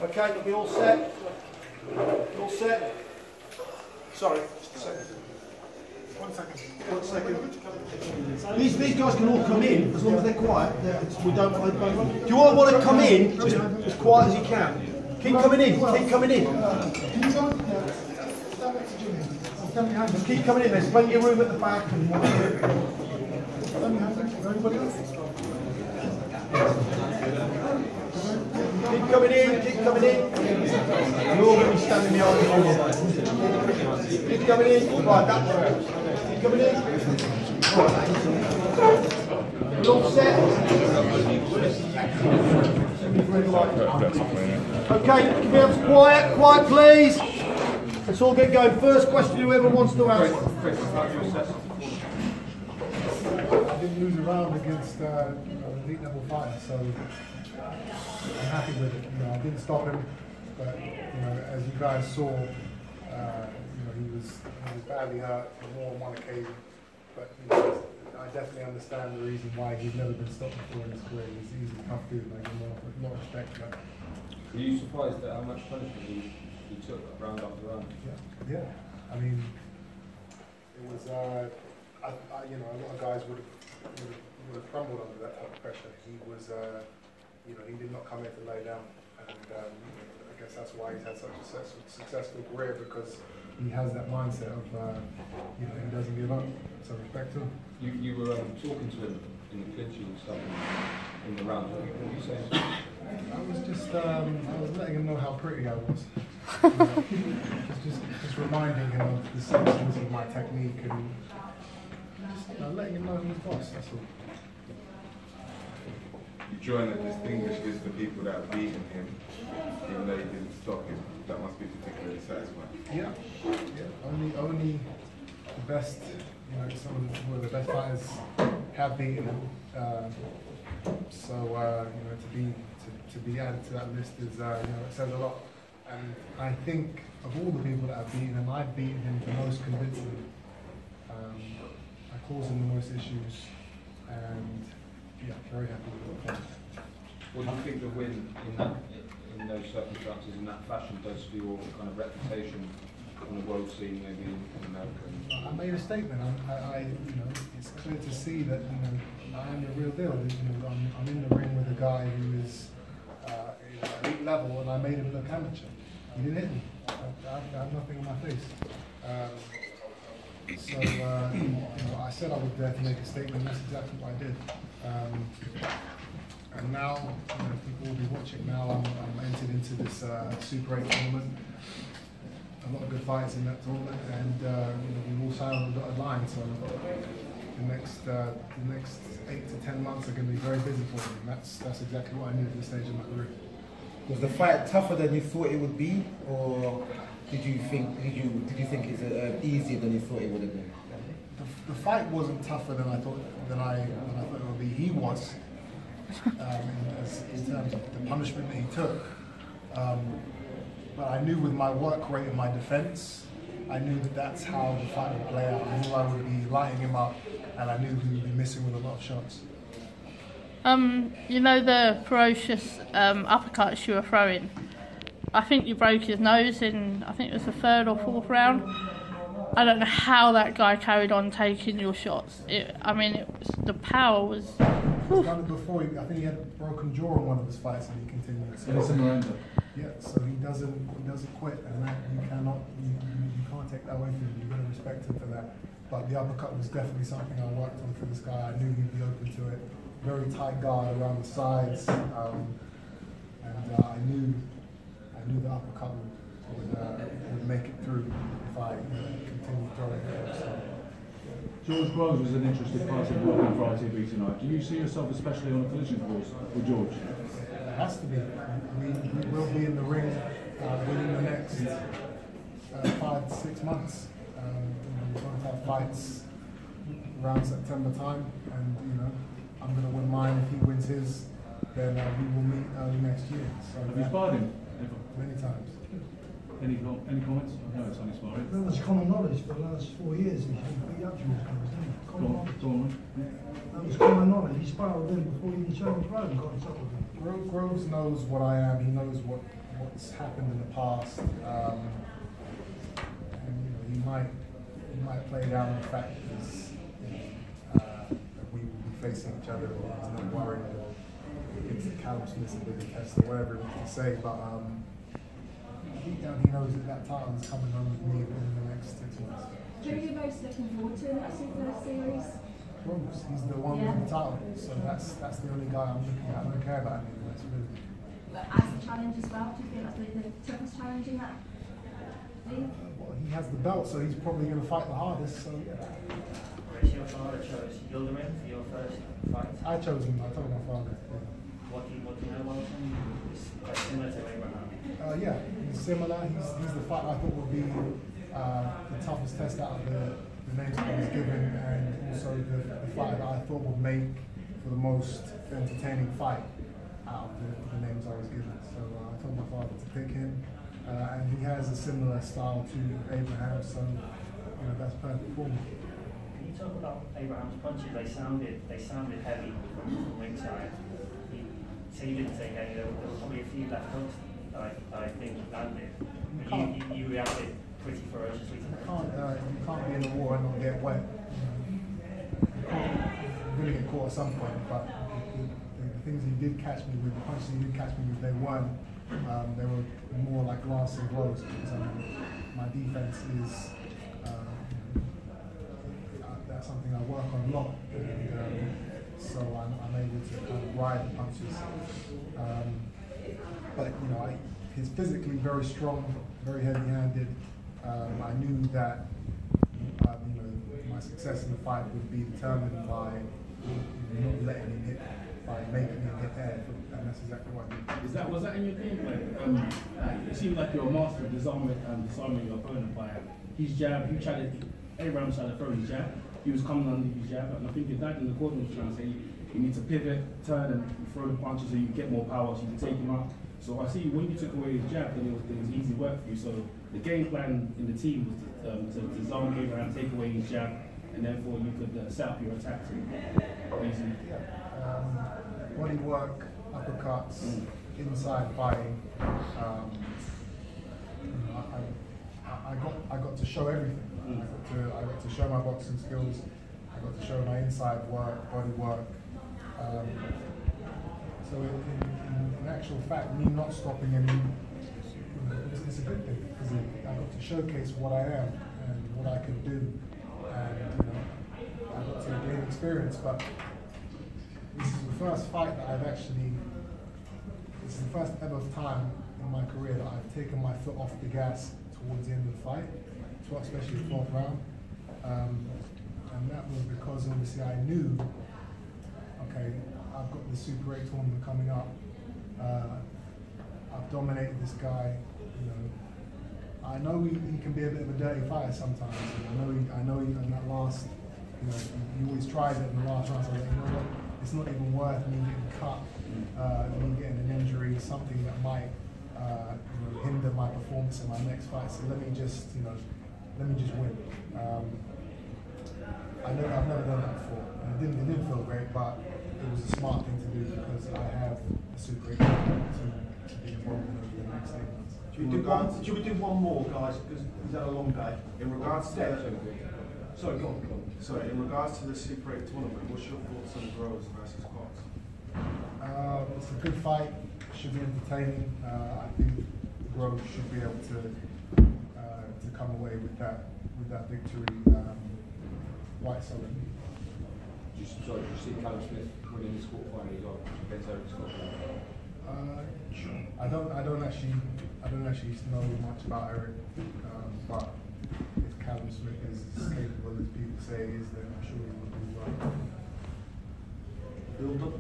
Okay, we'll be all set. All set. Sorry, just a second. 1 second. 1 second. These guys can all come in as long as they're quiet. We don't. Do you all want to come in just as quiet as you can? Keep coming in. Keep coming in. Just keep coming in. There's plenty of room at the back and whatever. Keep coming in. Keep coming in. You're all going to be standing behind the wall. Keep coming in. Right, that works. Keep coming in. Right. You're all set. Okay, can we have quiet? Quiet, please. Let's all get going. First question, whoever wants to answer. I didn't lose a round against elite level fighter, so I'm happy with it. I didn't stop him, but as you guys saw, he was badly hurt on more than one occasion. But I definitely understand the reason why he's never been stopped before in his career. He's a tough dude. I give him a lot of respect for that. Were you surprised at how much punishment he took round after round? Yeah. I mean, it was. A lot of guys would have crumbled under that type of pressure. He was. He did not come here to lay down, and I guess that's why he's had such a successful career, because he has that mindset of he doesn't give up. So respect to him. You were talking to him in the clinching and stuff in the round. What were you saying? I was just I was letting him know how pretty I was. just reminding him of the seriousness of my technique and just letting him know he's boss. That's all. You join a distinguished list of people that have beaten him, even though you didn't stop him. That must be particularly satisfying. Yeah. Only the best, some of the best fighters have beaten him. To be added to that list is, it says a lot. And I think of all the people that I've beaten him, I've beaten him the most convincingly. I caused him the most issues, and very happy with it. What do you think the win in those circumstances, in that fashion, does for your kind of reputation on the world scene, maybe in America? I made a statement. It's clear to see that I am the real deal. I'm in the ring with a guy who is elite level, and I made him look amateur. He didn't hit me. I have nothing in my face. I said I would dare to make a statement. That's exactly what I did. And now, people will be watching. Now I'm entered into this Super 8 tournament. A lot of good fights in that tournament, and we all signed on the dotted line. So the next 8 to 10 months are going to be very busy for me. And that's exactly what I need at this stage of my career. Was the fight tougher than you thought it would be, or did you think it's easier than you thought it would have been? The fight wasn't tougher than I thought it would be. He was, in terms of the punishment that he took. But I knew with my work rate and my defense, I knew that's how the fight would play out. I knew I would be lighting him up, and I knew he would be missing with a lot of shots. The ferocious uppercuts you were throwing. I think you broke his nose in, I think it was the 3rd or 4th round. I don't know how that guy carried on taking your shots. The power was... He's done it before. I think he had a broken jaw in one of his fights, and he continued. So, so he doesn't quit, and that you can't take that away from him. You've got to respect him for that. But the uppercut was definitely something I worked on for this guy. I knew he'd be open to it. Very tight guard around the sides, and I knew the uppercut would make it through if I continued throwing it. So. George Groves was an interesting part of work on Friday TV tonight. Do you see yourself especially on a collision course with George? It has to be. We will be in the ring within the next 5 to 6 months. We're going to have fights around September time, and I'm going to win mine. If he wins his, then we will meet early next year. So have you sparred him? Many times. Any comments? I know it's only sparring. That was common knowledge for the last 4 years. He beat up George Groves, didn't he? Common knowledge. That was common knowledge. He sparred with him before he even showed his road and got on top of him. Groves knows what I am. He knows what's happened in the past, and he might play down the fact that we will be facing each other. And he's not worried against Callum Smith's ability test or whatever he wants to say, but deep down he knows that title is coming home with me within the next 6 months. Who are you most looking forward to in that Super series? Groves, he's the one with the title, so that's the only guy I'm looking at. I don't care about anything else really. But as the challenge as well, do you think that's the toughest challenge in that league? Well, he has the belt, so he's probably going to fight the hardest. So yeah. Rich, your father chose Eubank for your first fight. I chose him. I told my father. Yeah. What do you know about him? He's quite similar to Abraham. Yeah, he's similar. He's the fight I thought would be the toughest test out of the names I was given, and also the fight that I thought would make for the most entertaining fight out of the names I was given. So I told my father to pick him, and he has a similar style to Abraham, so that's perfect for me. Can you talk about Abraham's punches? They sounded heavy from ringside. You didn't take any. There were probably a few left hooks that I think he landed. You reacted pretty ferociously to that. You can't be in a war and not get wet. You're going to get caught at some point, but the things he did catch me with, the punches he did catch me with, they weren't. They were more like glancing blows, because my defense is that's something I work on a lot. So I'm able to kind of ride the punches. But he's physically very strong, very heavy-handed. I knew that my success in the fight would be determined by not letting him hit, by making him hit there, and that's exactly what I did. Was that in your game plan? It seemed like you're a master of disarming your opponent by his jab. Abraham tried to throw his jab. He was coming under his jab, and I think your dad in the corner was trying to say you need to pivot, turn, and throw the punches so you get more power, so you can take him out. So I see when you took away his jab, then it was easy work for you. So the game plan in the team was to disarm Abraham, take away his jab, and therefore you could set up your attacks easily. Body work, uppercuts, inside fighting. I got to show everything. I got to show my boxing skills. I got to show my inside work, body work. So in actual fact, me not stopping him, it's a good thing, because I got to showcase what I am and what I can do, and I got to gain experience. But this is the first fight that this is the first ever time in my career that I've taken my foot off the gas towards the end of the fight, especially the 4th round. And that was because obviously I knew, okay, I've got the Super 8 tournament coming up. I've dominated this guy. I know he can be a bit of a dirty fighter sometimes. And I know he in that last, he always tries it in the last round. So I was like, you know what? It's not even worth me getting cut, me getting an injury, something that might hinder my performance in my next fight. So let me just win. I've never done that before, and it didn't feel great, but it was a smart thing to do because I have a Super 8 to be involved in over the next 8 months. Should we do one more, guys? Because is that a long day? In regards to Sorry, go on. Sorry, in regards to the Super 8 tournament, what's your thoughts on Groves versus Cox? It's a good fight. Should be entertaining. I think Groves should be able to come away with that victory quite solidly. Do you see Callum Smith winning this quarterfinal as well against Eric Scott? Sure. I don't actually know much about Eric, but if Callum Smith is as capable as people say he is, then I'm sure he will do well. Build up.